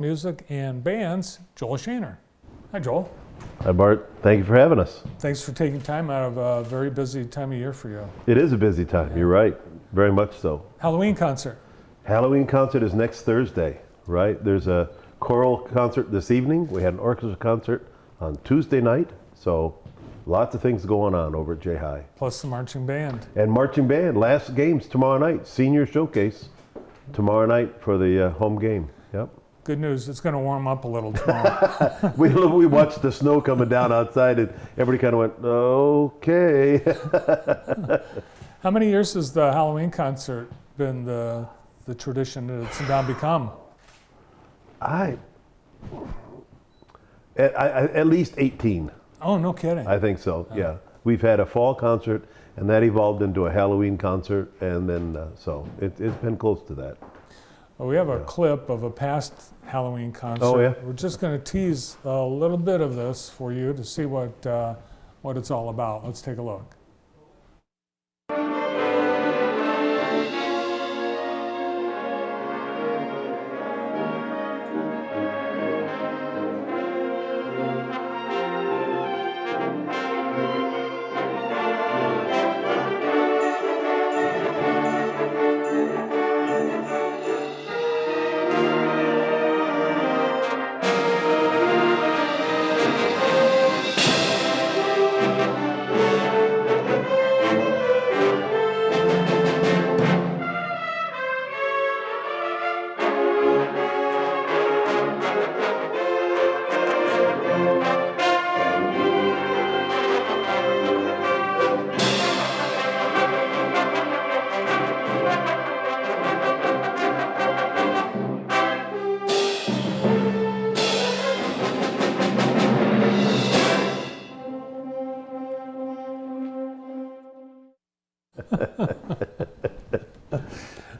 Music and bands, Joel Shaner. Hi, Joel. Hi, Bart. Thank you for having us. Thanks for taking time out of a very busy time of year for you. It is a busy time. You're right. Very much so. Halloween concert. Halloween concert is next Thursday, right? There's a choral concert this evening. We had an orchestra concert on Tuesday night. So lots of things going on over at J High. Plus the marching band. And marching band. Last games tomorrow night. Senior showcase tomorrow night for the home game. Yep. Good news, it's going to warm up a little tomorrow. We watched the snow coming down outside and everybody kind of went, okay. How many years has the Halloween concert been the tradition that it's now become? At least 18. Oh, no kidding. I think so, yeah. We've had a fall concert and that evolved into a Halloween concert, and then so it's been close to that. Well, we have a clip of a past Halloween concert. Oh, yeah? We're just going to tease a little bit of this for you to see what it's all about. Let's take a look.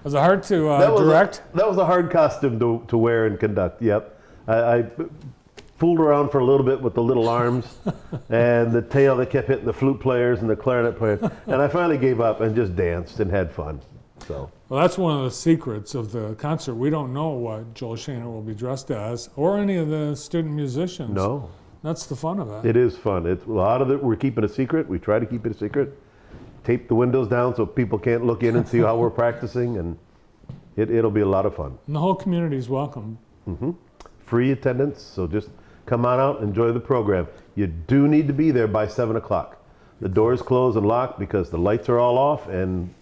Was it hard to direct? That was a hard costume to wear and conduct, yep. I fooled around for a little bit with the little arms and the tail that kept hitting the flute players and the clarinet players, and I finally gave up and just danced and had fun. So. Well, that's one of the secrets of the concert. We don't know what Joel Shaner will be dressed as, or any of the student musicians. No. That's the fun of it. It is fun. It's a lot of it we're keeping a secret. We try to keep it a secret. Tape the windows down so people can't look in and see how we're practicing, and it'll be a lot of fun. And the whole community is welcome. Mm-hmm. Free attendance, so just come on out, enjoy the program. You do need to be there by 7 o'clock. The doors close and lock because the lights are all off, and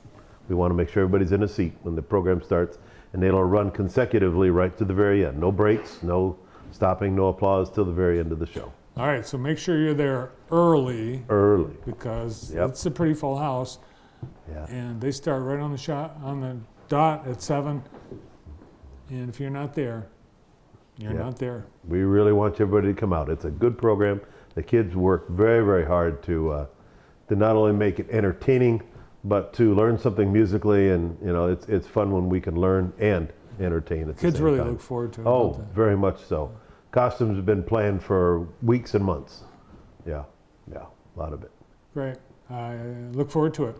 we want to make sure everybody's in a seat when the program starts, and it'll run consecutively right to the very end. No breaks, no stopping, no applause till the very end of the show. All right, so make sure you're there early. Early. Because it's a pretty full house. Yeah. And they start right on the dot at 7. And if you're not there, you're not there. We really want everybody to come out. It's a good program. The kids work very, very hard to not only make it entertaining, but to learn something musically. And it's fun when we can learn and entertain at the same time. Kids really look forward to it. Oh, very much so. Costumes have been planned for weeks and months. Yeah, a lot of it. Great. I look forward to it.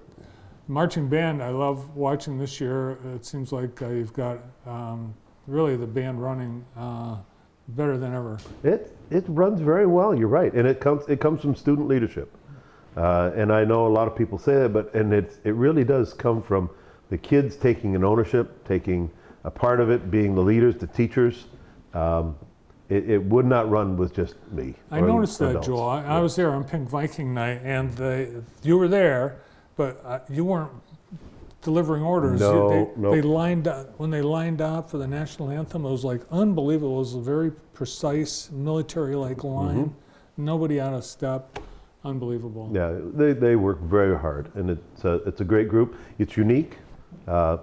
Marching band, I love watching this year. It seems like you've got really the band running better than ever. It runs very well. You're right, and it comes from student leadership. And I know a lot of people say that, it really does come from the kids taking an ownership, taking a part of it, being the leaders, the teachers. It would not run with just me. I noticed that, Joel. I was there on Pink Viking night, and you were there, but you weren't delivering orders. No. They lined up, when they lined up for the national anthem, it was like unbelievable. It was a very precise, military-like line. Mm-hmm. Nobody out of step. Unbelievable. Yeah, they work very hard, and it's a great group. It's unique.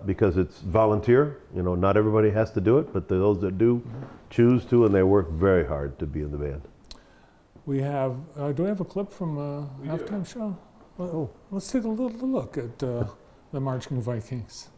Because it's volunteer, not everybody has to do it, but those that do choose to, and they work very hard to be in the band. We have, do we have a clip from a halftime show? Well, let's take a little look at the Marching Vikings.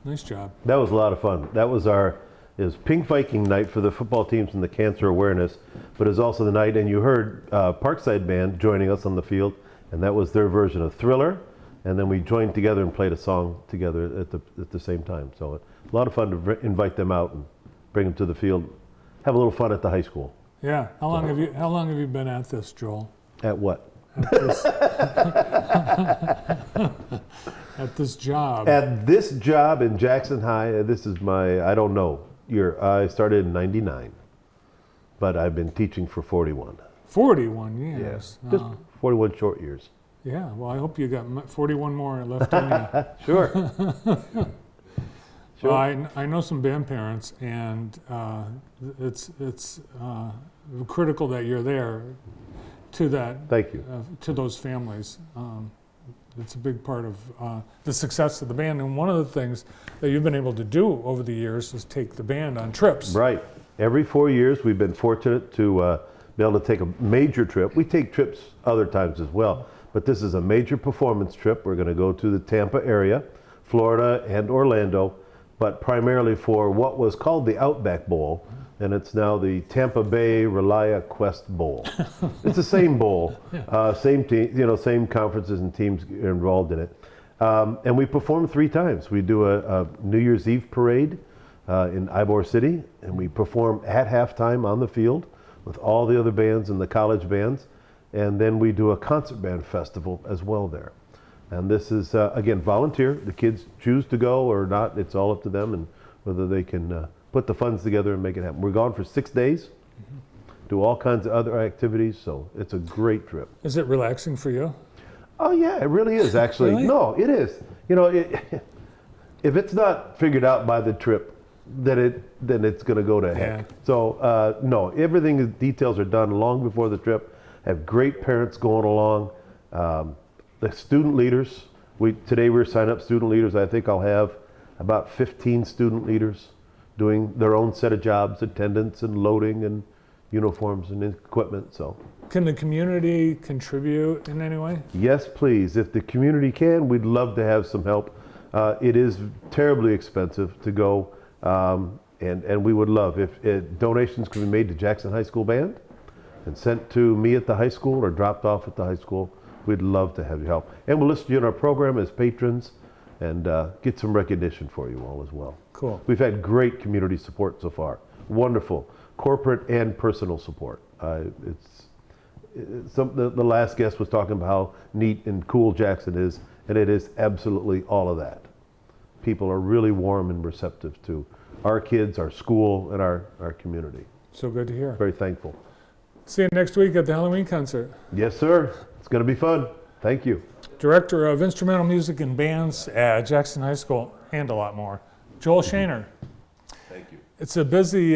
Nice job. That was a lot of fun. That was it was Pink Viking night for the football teams and the cancer awareness, but it was also the night, and you heard Parkside Band joining us on the field, and that was their version of Thriller, and then we joined together and played a song together at the same time. So a lot of fun to invite them out and bring them to the field, have a little fun at the high school. Yeah. How long have you been at this, Joel? At what? At this, at this job. At this job in Jackson High, this is my, I don't know, year. I started in '99, but I've been teaching for 41. 41 years. Yes, just 41 short years. Yeah, well, I hope you got 41 more left in you. Sure. Sure. Well, I know some band parents, and it's critical that you're there to that. Thank you. To those families. It's a big part of the success of the band. And one of the things that you've been able to do over the years is take the band on trips. Right. Every 4 years, we've been fortunate to be able to take a major trip. We take trips other times as well, but this is a major performance trip. We're going to go to the Tampa area, Florida, and Orlando, but primarily for what was called the Outback Bowl, and it's now the Tampa Bay Relia Quest Bowl. It's the same bowl, same team, same conferences and teams involved in it. And we perform 3 times. We do a New Year's Eve parade in Ybor City, and we perform at halftime on the field with all the other bands and the college bands. And then we do a concert band festival as well there. And this is, again, volunteer. The kids choose to go or not. It's all up to them and whether they can put the funds together and make it happen. We're gone for 6 days, do all kinds of other activities, so it's a great trip. Is it relaxing for you? Oh yeah, it really is actually. Really? No, it is. If it's not figured out by the trip, then it's going to go to heck. Yeah. So no, everything, the details are done long before the trip. Have great parents going along. The student leaders, today we're signing up student leaders. I think I'll have about 15 student leaders doing their own set of jobs, attendance and loading and uniforms and equipment. So, can the community contribute in any way? yes, please. If the community can, we'd love to have some help. It is terribly expensive to go, and we would love if donations could be made to Jackson High School Band and sent to me at the high school or dropped off at the high school. We'd love to have your help. And we'll list you in our program as patrons and get some recognition for you all as well. Cool. We've had great community support so far. Wonderful. Corporate and personal support. The last guest was talking about how neat and cool Jackson is, and it is absolutely all of that. People are really warm and receptive to our kids, our school, and our community. So good to hear. Very thankful. See you next week at the Halloween concert. Yes, sir. It's going to be fun. Thank you. Director of Instrumental Music and Bands at Jackson High School, and a lot more, Joel Shaner. Thank you. It's a busy